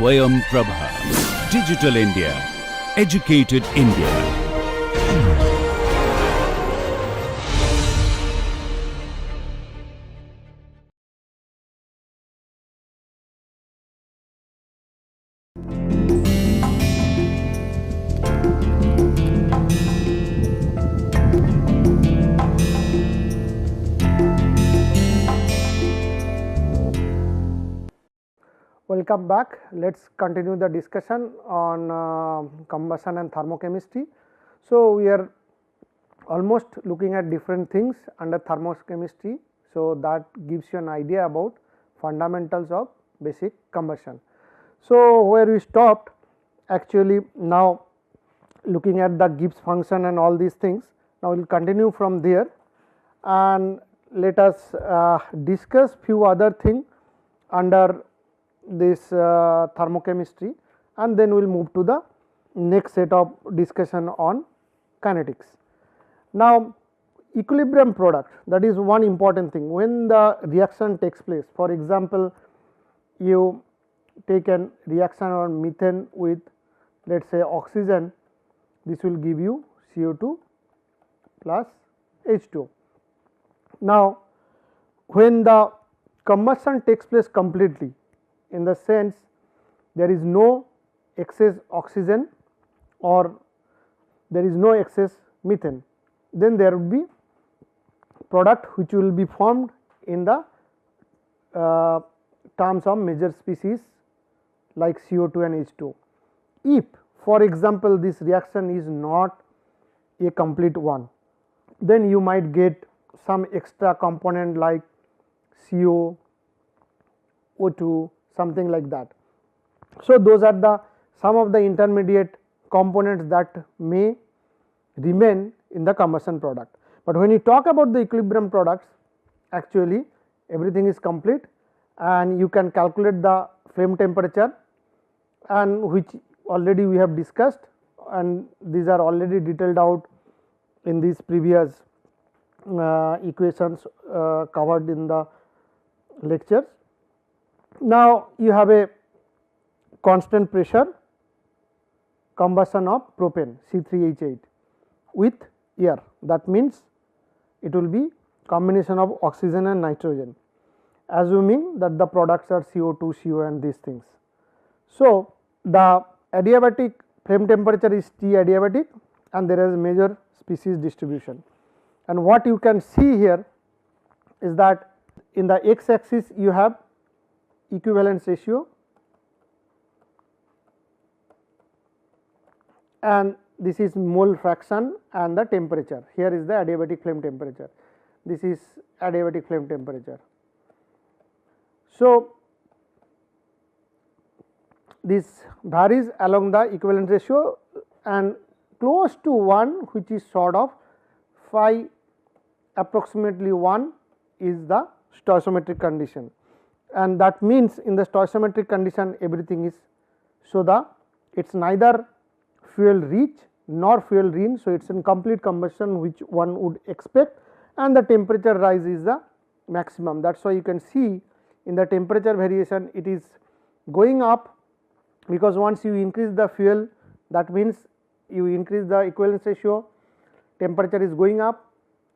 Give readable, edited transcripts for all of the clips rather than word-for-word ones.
SwayamPrabha. Digital India. Educated India. Welcome back. Let us continue the discussion on combustion and thermochemistry. So, we are almost looking at different things under thermochemistry. So, that gives you an idea about fundamentals of basic combustion. So, where we stopped, actually now looking at the Gibbs function and all these things. Now, we will continue from there and let us discuss few other things under this thermochemistry, and then we will move to the next set of discussion on kinetics. Now, equilibrium product, that is one important thing. When the reaction takes place, for example, you take an reaction on methane with, let us say, oxygen, this will give you CO2 plus H2O. Now, when the combustion takes place completely, in the sense there is no excess oxygen or there is no excess methane, then there will be product which will be formed in the terms of major species like CO2 and H2O. If, for example, this reaction is not a complete one, then you might get some extra component like CO, O2, something like that. So, those are the some of the intermediate components that may remain in the combustion product. But when you talk about the equilibrium products, actually everything is complete and you can calculate the flame temperature, and which already we have discussed, and these are already detailed out in these previous equations covered in the lectures. Now, you have a constant pressure combustion of propane C3H8 with air, that means it will be combination of oxygen and nitrogen, assuming that the products are CO2, CO and these things. So, the adiabatic flame temperature is T adiabatic and there is major species distribution, and what you can see here is that in the x axis you have equivalence ratio and this is mole fraction and the temperature. Here is the adiabatic flame temperature, this is adiabatic flame temperature. So, this varies along the equivalence ratio and close to 1, which is sort of phi approximately 1 is the stoichiometric condition, and that means in the stoichiometric condition everything is, so the it is neither fuel rich nor fuel lean. So, it is in complete combustion which one would expect, and the temperature rise is the maximum. That is why you can see in the temperature variation it is going up, because once you increase the fuel, that means you increase the equivalence ratio, temperature is going up,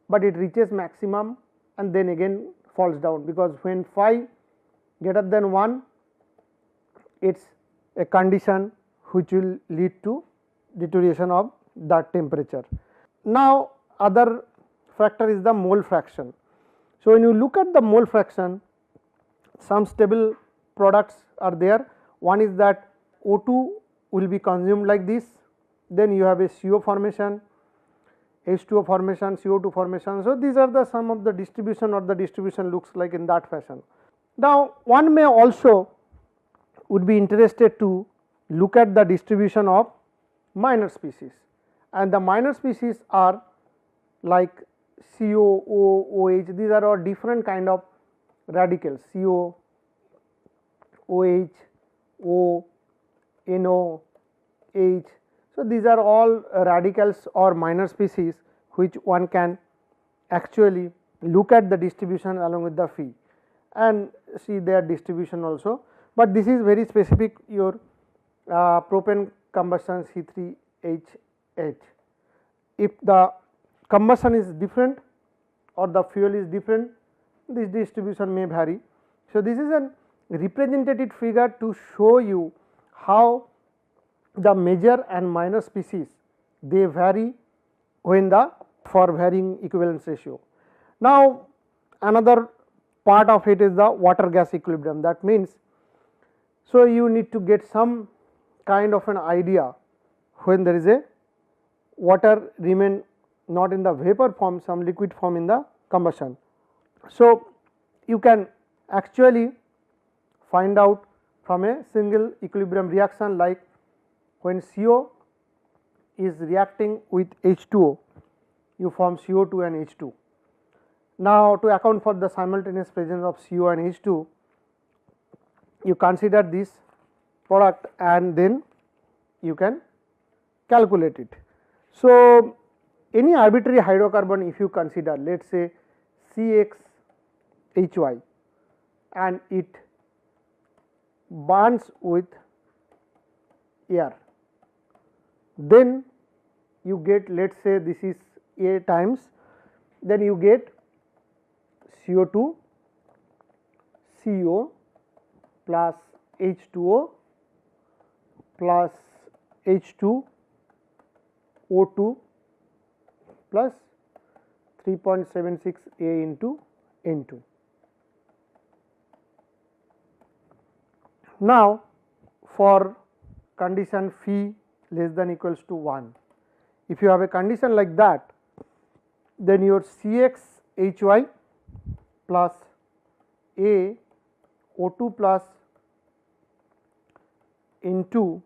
but it reaches maximum and then again falls down, because when phi greater than 1, it is a condition which will lead to deterioration of that temperature. Now, other factor is the mole fraction. So, when you look at the mole fraction, some stable products are there. One is that O2 will be consumed like this, then you have a CO formation, H2O formation, CO2 formation. So, these are the some of the distribution, or the distribution looks like in that fashion. Now, one may also would be interested to look at the distribution of minor species, and the minor species are like CO, O, OH, these are all different kind of radicals, CO, OH, O, NO, H. So, these are all radicals or minor species which one can actually look at the distribution along with the phi and see their distribution also. but this is very specific your propane combustion C3H8. If the combustion is different or the fuel is different, this distribution may vary. So, this is a representative figure to show you how the major and minor species they vary when the for varying equivalence ratio. Now, another part of it is the water gas equilibrium. That means, so you need to get some kind of an idea when there is a water remain not in the vapor form, some liquid form in the combustion. So, you can actually find out from a single equilibrium reaction, like when CO is reacting with H2O, you form CO2 and H2. Now, to account for the simultaneous presence of CO and H2, you consider this product and then you can calculate it. So, any arbitrary hydrocarbon if you consider, let us say CXHY, and it burns with air, then you get, let us say this is A times, then you get CO2 CO plus H2O plus H2 O2 plus 3.76 A into N2. Now, for condition phi less than equals to 1, if you have a condition like that, then your CXHY plus A O2 plus N2,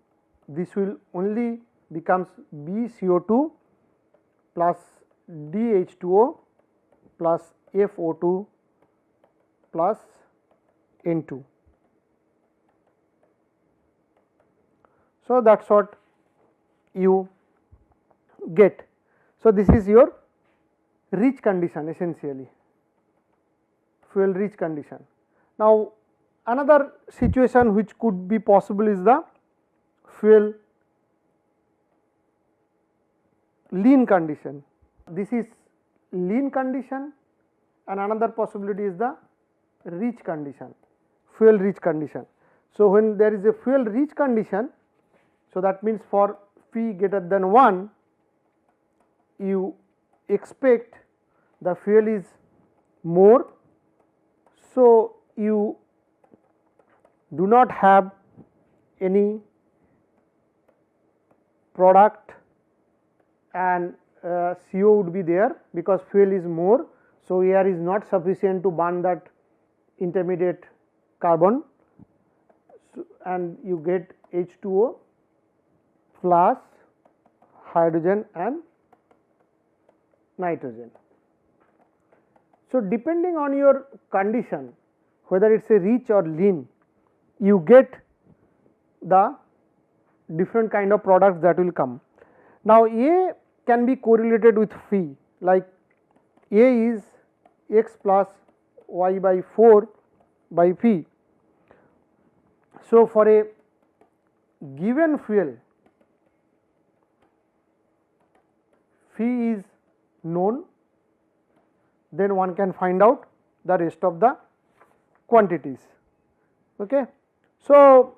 this will only becomes B CO2 plus DH2O plus FO2 plus N2. So, that is what you get. So, this is your rich condition essentially, fuel rich condition. Now, another situation which could be possible is the fuel lean condition. This is lean condition, and another possibility is the rich condition, fuel rich condition. So, when there is a fuel rich condition, so that means for phi greater than 1, you expect the fuel is more. So, you do not have any product and CO would be there because fuel is more. So, air is not sufficient to burn that intermediate carbon, so, and you get H2O plus hydrogen and nitrogen. So, depending on your condition, whether it is a rich or lean, you get the different kind of products that will come. Now, A can be correlated with phi, like A is x plus y by 4 by phi. So, for a given fuel, phi is known, then one can find out the rest of the quantities. Okay. So,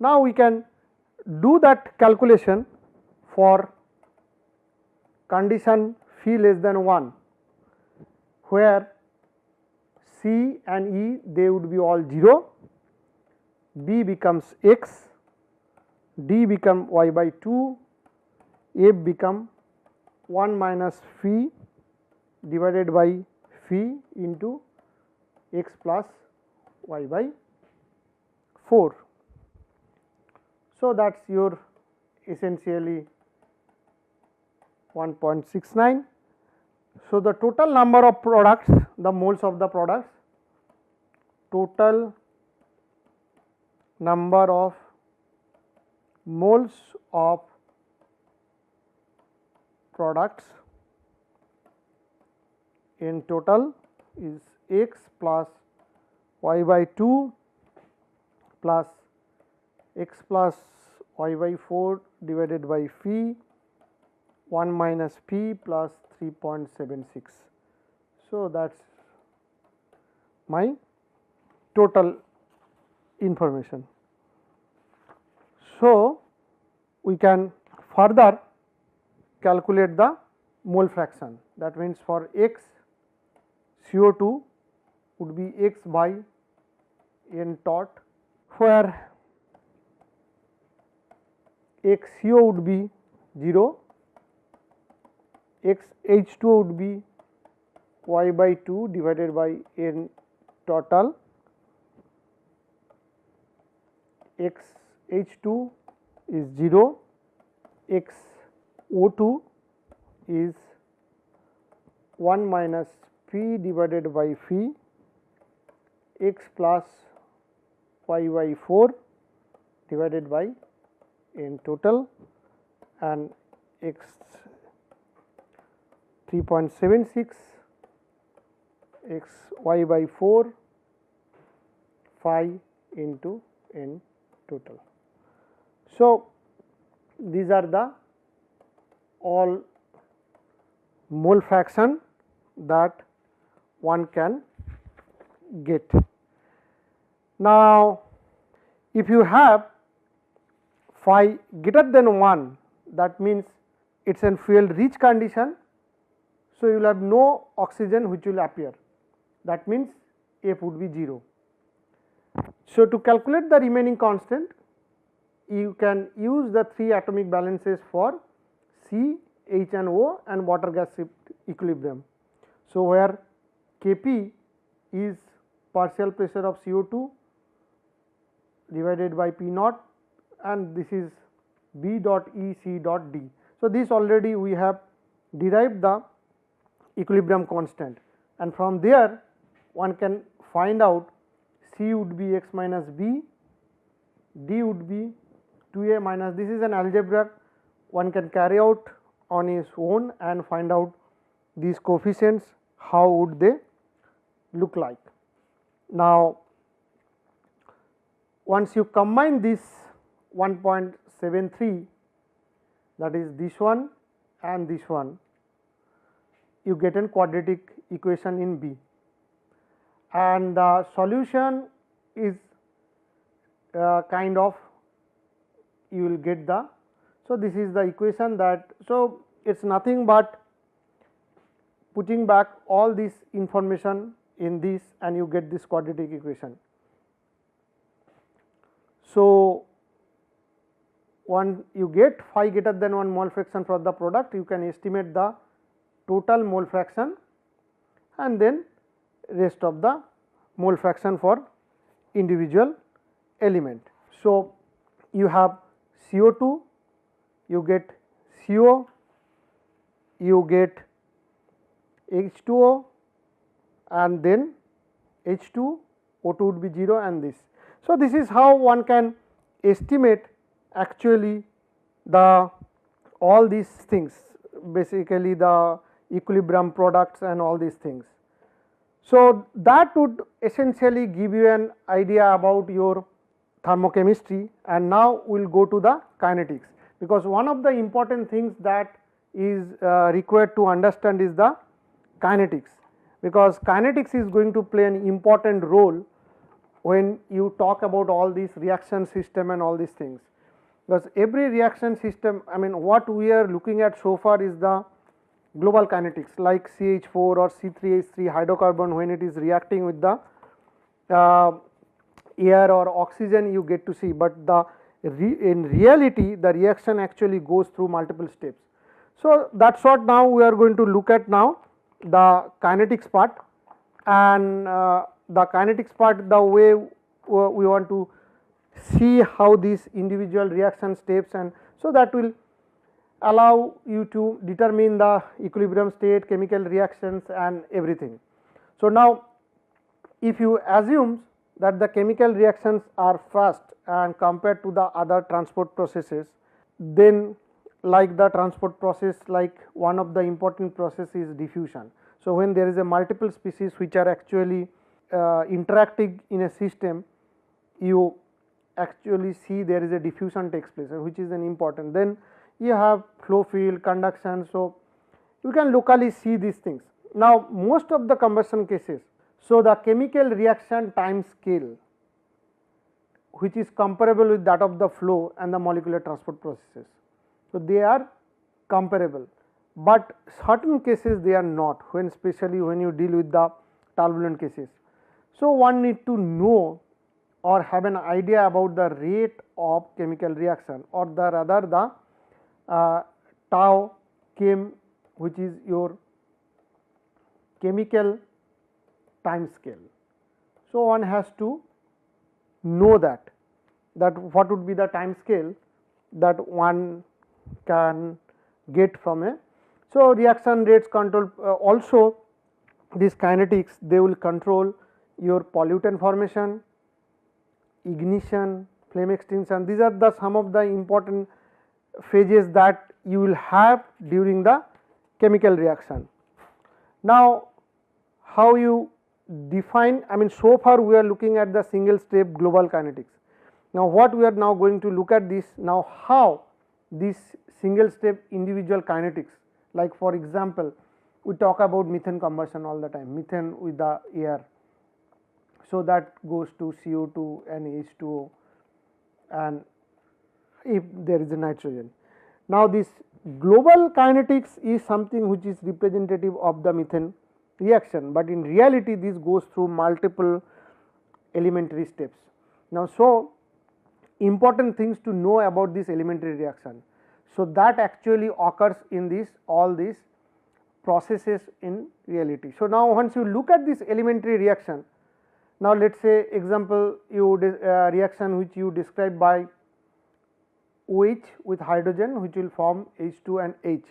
now we can do that calculation for condition phi less than 1, where C and E they would be all 0, B becomes x, D become y by 2, F become 1 minus phi divided by phi into x plus y by 4. So, that is your essentially 1.69. So, the total number of products, the moles of the products, total number of moles of products in total is x plus y by 2 plus x plus y by 4 divided by phi 1 minus p plus 3.76. So, that is my total information. So, we can further calculate the mole fraction, that means for x CO2 would be x by n tot, where x CO would be 0, x H2 would be y by 2 divided by n total, x H2 is 0, x O2 is 1 minus p divided by phi x plus y by 4 divided by n total, and x 3.76 x y by 4 phi into n total. So, these are the all mole fraction that one can get. Now, if you have phi greater than 1, that means it is a fuel rich condition. So, you will have no oxygen which will appear, that means F would be 0. So, to calculate the remaining constant, you can use the 3 atomic balances for C, H and O and water gas shift equilibrium. So, where Kp is partial pressure of CO2 divided by P naught, and this is B dot E C dot D. So, this already we have derived the equilibrium constant, and from there one can find out C would be x minus B, D would be 2a minus, this is an algebra one can carry out on his own and find out these coefficients, how would they look like. Now, once you combine this 1.73, that is this one and this one, you get a quadratic equation in B, and the solution is kind of you will get the. So, this is the equation that, so it is nothing but putting back all this information in this and you get this quadratic equation. So, one you get phi greater than 1 mole fraction for the product, you can estimate the total mole fraction and then rest of the mole fraction for individual element. So, you have CO2, you get CO, you get H2O and then H2, O2 would be 0 and this. So, this is how one can estimate actually the all these things, basically the equilibrium products and all these things. So, that would essentially give you an idea about your thermochemistry, and now we will go to the kinetics, because one of the important things that is required to understand is the kinetics, because kinetics is going to play an important role when you talk about all these reaction system and all these things, because every reaction system, I mean what we are looking at so far is the global kinetics like CH4 or C3H3 hydrocarbon, when it is reacting with the air or oxygen you get to see, but the in reality the reaction actually goes through multiple steps. So, that is what now we are going to look at now the kinetics part, and the kinetics part, the way we want to see how these individual reaction steps, and so that will allow you to determine the equilibrium state, chemical reactions and everything. So, now if you assume that the chemical reactions are fast and compared to the other transport processes, then like the transport process, like one of the important process is diffusion. So, when there is a multiple species which are actually interacting in a system, you actually see there is a diffusion takes place, which is an important. Then you have flow field, conduction, so you can locally see these things. Now most of the combustion cases, so the chemical reaction time scale which is comparable with that of the flow and the molecular transport processes. So they are comparable, but certain cases they are not, when especially when you deal with the turbulent cases. So one need to know or have an idea about the rate of chemical reaction, or the rather the tau chem, which is your chemical time scale. So one has to know that what would be the time scale that one can get from a. So reaction rates control, also these kinetics, they will control your pollutant formation, ignition, flame extinction. These are the some of the important phases that you will have during the chemical reaction. Now how you define, I mean, so far we are looking at the single step global kinetics. Now what we are now going to look at this, now how this single step individual kinetics, like for example we talk about methane combustion all the time, methane with the air, so that goes to CO2 and H2O, and if there is a nitrogen. Now this global kinetics is something which is representative of the methane reaction, but in reality this goes through multiple elementary steps. Now so important things to know about this elementary reaction, so that actually occurs in this all these processes in reality. So now once you look at this elementary reaction, now let us say example you reaction which you describe by OH with hydrogen which will form H2 and H.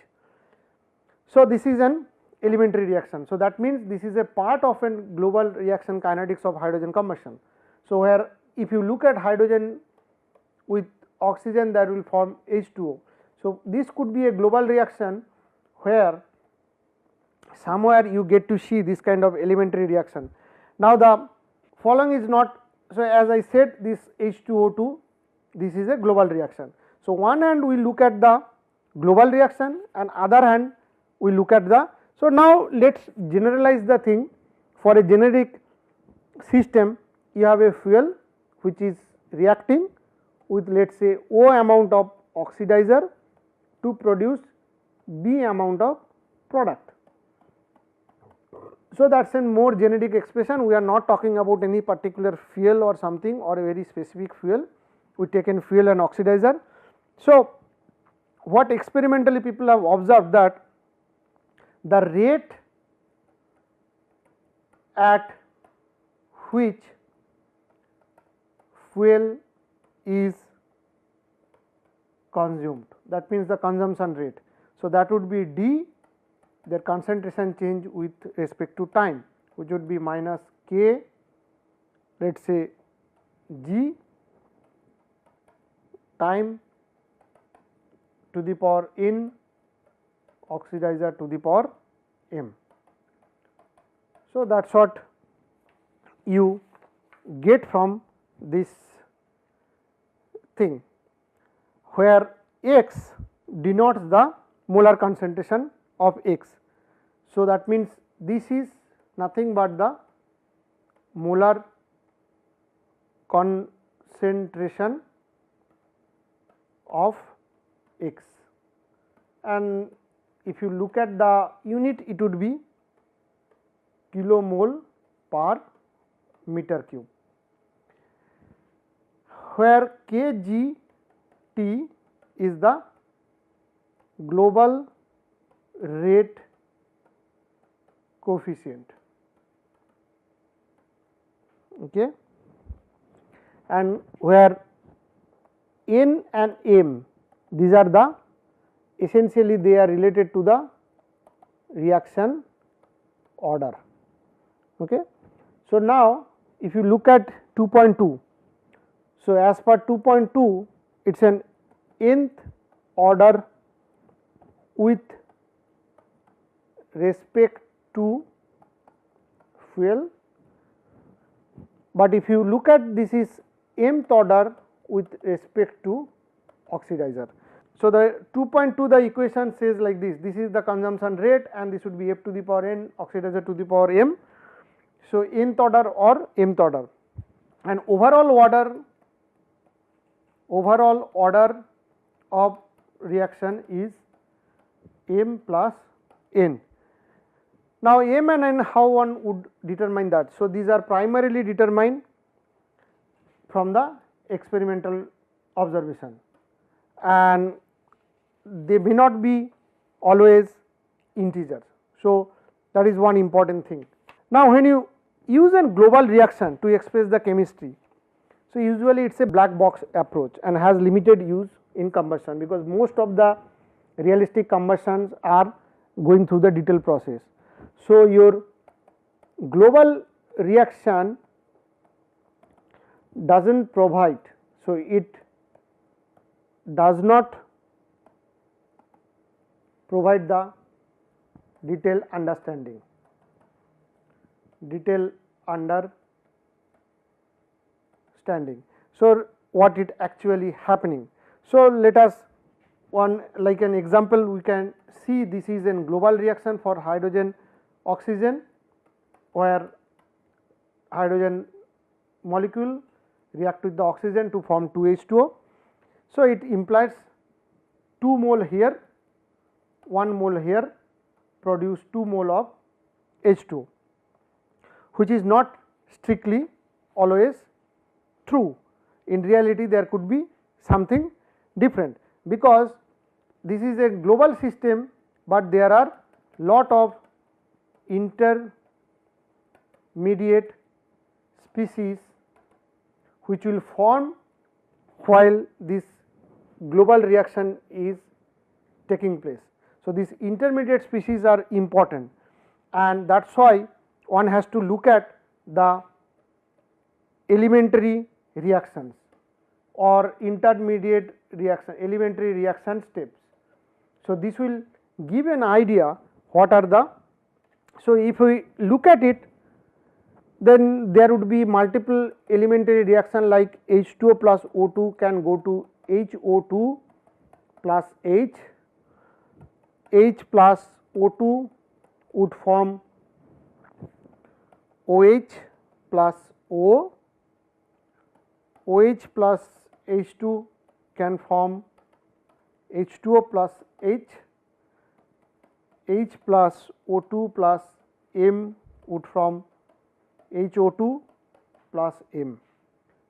So this is an elementary reaction. So that means this is a part of a global reaction kinetics of hydrogen combustion. So where if you look at hydrogen with oxygen, that will form H2O. So this could be a global reaction where somewhere you get to see this kind of elementary reaction. Now the following is not, so as I said, this H2O2, this is a global reaction. So one hand we look at the global reaction and other hand we look at the. So now let us generalize the thing. For a generic system, you have a fuel which is reacting with, let us say, O amount of oxidizer to produce B amount of product. So that is a more generic expression. We are not talking about any particular fuel or something or a very specific fuel. We taken fuel and oxidizer. So what experimentally people have observed that the rate at which fuel is consumed, that means the consumption rate. So that would be D, their concentration change with respect to time, which would be minus K, let us say G, time to the power n, oxidizer to the power m. So that is what you get from this thing, where X denotes the molar concentration of X. So that means this is nothing but the molar concentration of X, and if you look at the unit, it would be kilomole per meter cube, where Kgt is the global rate coefficient, okay, and where N and M, these are the essentially they are related to the reaction order, okay. So now if you look at 2.2, so as per 2.2 it is an nth order with respect to fuel, but if you look at this is mth order with respect to oxidizer. So, the 2.2 the equation says like this, this is the consumption rate and this would be F to the power n, oxidizer to the power m. So, nth order or mth order, and overall order of reaction is m plus n. Now, m and n, how one would determine that? So, these are primarily determined from the experimental observation, and they may not be always integers. So, that is one important thing. Now, when you use a global reaction to express the chemistry, so usually it is a black box approach and has limited use in combustion, because most of the realistic combustions are going through the detailed process. So, your global reaction does not provide, so it does not provide the detailed understanding. So, what it actually happening. So, let us one like an example we can see, this is a global reaction for hydrogen oxygen, where hydrogen molecule react with the oxygen to form 2H2O. So, it implies 2 mole here, 1 mole here, produce 2 mole of H2O, which is not strictly always true. In reality, there could be something different, because this is a global system, but there are lot of intermediate species which will form while this global reaction is taking place. So, these intermediate species are important, and that is why one has to look at the elementary reactions or intermediate reaction, elementary reaction steps. So, this will give an idea what are the. So, if we look at it, then there would be multiple elementary reaction like H2O plus O2 can go to HO2 plus H, H plus O2 would form OH plus O, OH plus H2 can form H2O plus H, H plus O2 plus M would form HO2 plus M.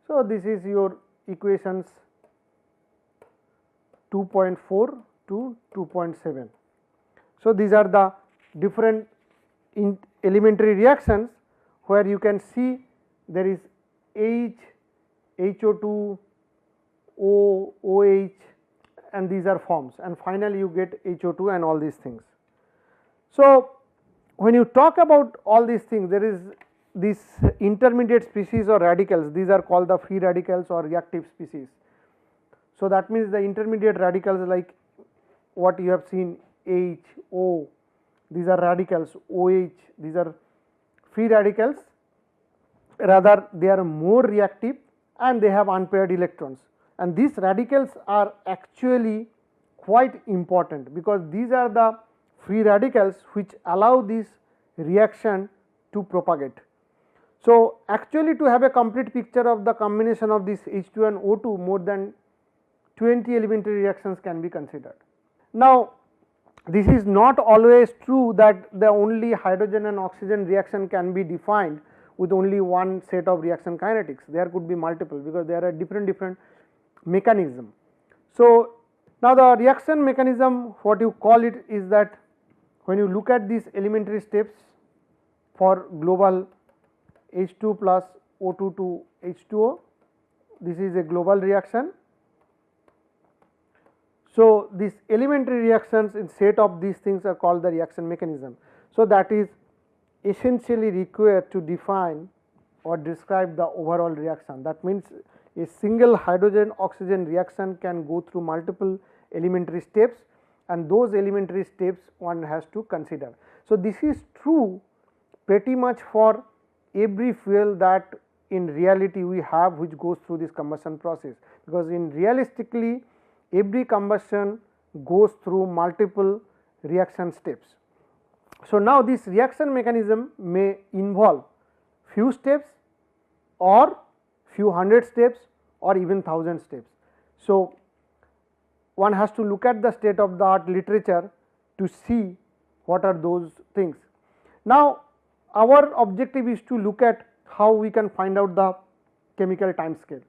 So, this is your equations 2.4 to 2.7. So, these are the different elementary reactions where you can see there is H, HO2, O, OH, and these are forms, and finally you get HO2 and all these things. So, when you talk about all these things, there is this intermediate species or radicals, these are called the free radicals or reactive species. So, that means the intermediate radicals like what you have seen H, O, these are radicals, OH, these are free radicals, rather they are more reactive and they have unpaired electrons, and these radicals are actually quite important, because these are the free radicals which allow this reaction to propagate. So, actually to have a complete picture of the combination of this H2 and O2, more than 20 elementary reactions can be considered. Now, this is not always true that the only hydrogen and oxygen reaction can be defined with only one set of reaction kinetics. There could be multiple, because there are different mechanism. So, now the reaction mechanism, what you call it is that when you look at these elementary steps for global H2 plus O2 to H2O, this is a global reaction. So, these elementary reactions in set of these things are called the reaction mechanism. So, that is essentially required to define or describe the overall reaction. That means, a single hydrogen oxygen reaction can go through multiple elementary steps, and those elementary steps one has to consider. So, this is true pretty much for every fuel that in reality we have which goes through this combustion process, because in realistically every combustion goes through multiple reaction steps. So, now this reaction mechanism may involve few steps or few hundred steps or even 1000 steps. So, one has to look at the state of the art literature to see what are those things. Now, our objective is to look at how we can find out the chemical time scale.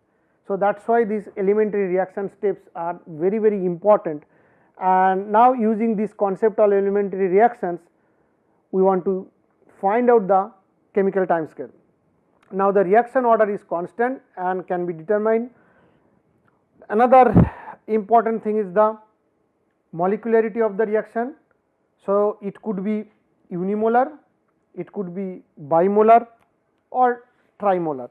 So, that is why these elementary reaction steps are very important, and now using this concept of elementary reactions we want to find out the chemical time scale. Now, the reaction order is constant and can be determined. Another important thing is the molecularity of the reaction. So, it could be unimolar, it could be bimolar or trimolar.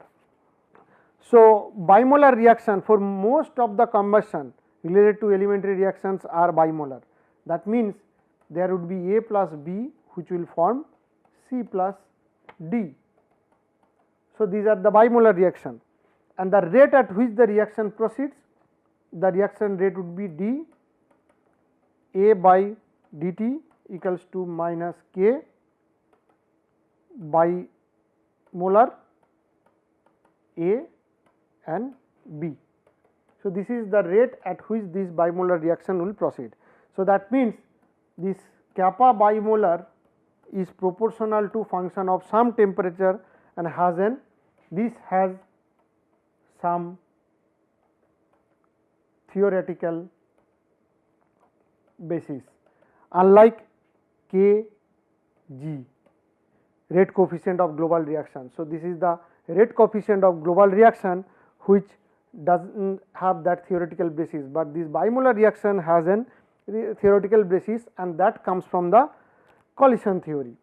So, bimolar reaction for most of the combustion related to elementary reactions are bimolar. That means, there would be A plus B which will form C plus D. So, these are the bimolar reaction, and the rate at which the reaction proceeds, the reaction rate would be d A by dt equals to minus K by molar A and B. So, this is the rate at which this bimolar reaction will proceed. So, that means this kappa bimolar is proportional to function of some temperature and has this has some theoretical basis, unlike Kg, rate coefficient of global reaction. So, this is the rate coefficient of global reaction which does not have that theoretical basis, but this bimolar reaction has an theoretical basis, and that comes from the collision theory.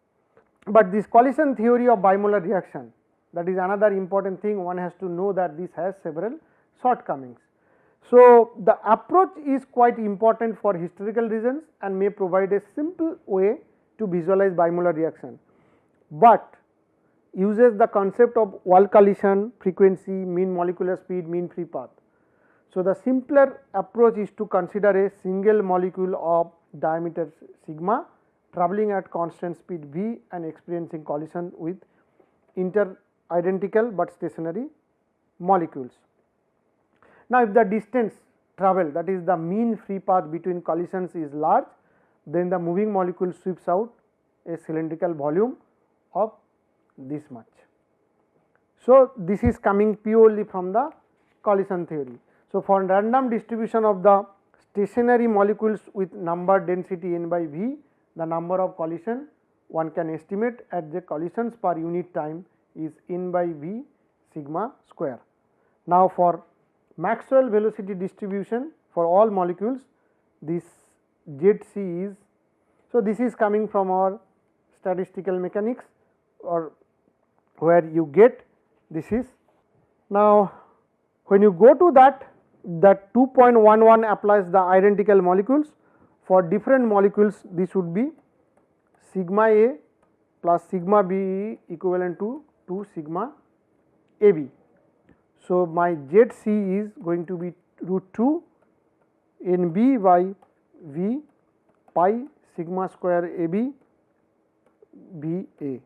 But this collision theory of bimolar reaction, that is another important thing, one has to know that this has several shortcomings. So, the approach is quite important for historical reasons and may provide a simple way to visualize bimolar reaction, but uses the concept of wall collision, frequency, mean molecular speed, mean free path. So, the simpler approach is to consider a single molecule of diameter sigma travelling at constant speed v and experiencing collision with identical but stationary molecules. Now, if the distance traveled, that is the mean free path between collisions, is large, then the moving molecule sweeps out a cylindrical volume of this much. So, this is coming purely from the collision theory. So, for random distribution of the stationary molecules with number density n by v, the number of collision one can estimate at the collisions per unit time is n by v sigma square. Now, for Maxwell velocity distribution for all molecules, this ZC is, so this is coming from our statistical mechanics, or where you get this is. Now, when you go to that 2.11 applies the identical molecules. For different molecules, this would be sigma A plus sigma B equivalent to 2 sigma AB. So, my ZC is going to be root 2 NB by V pi sigma square AB BA,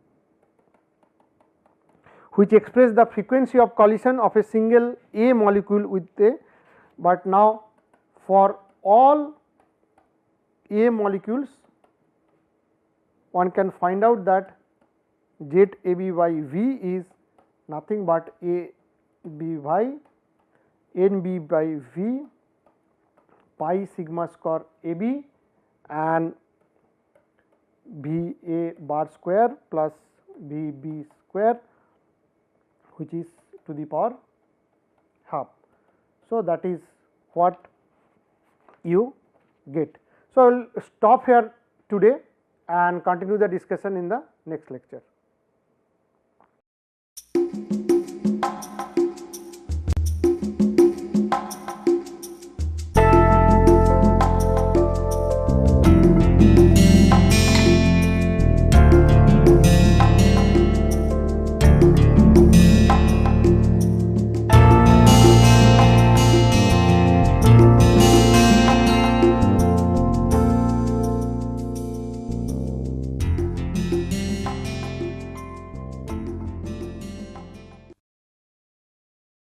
which express the frequency of collision of a single A molecule with a, but now for all A molecules one can find out that ZAB by V is nothing but AB by NB by V pi sigma square AB and VA bar square plus VB square, which is to the power half. So, that is what you get. So, I will stop here today and continue the discussion in the next lecture.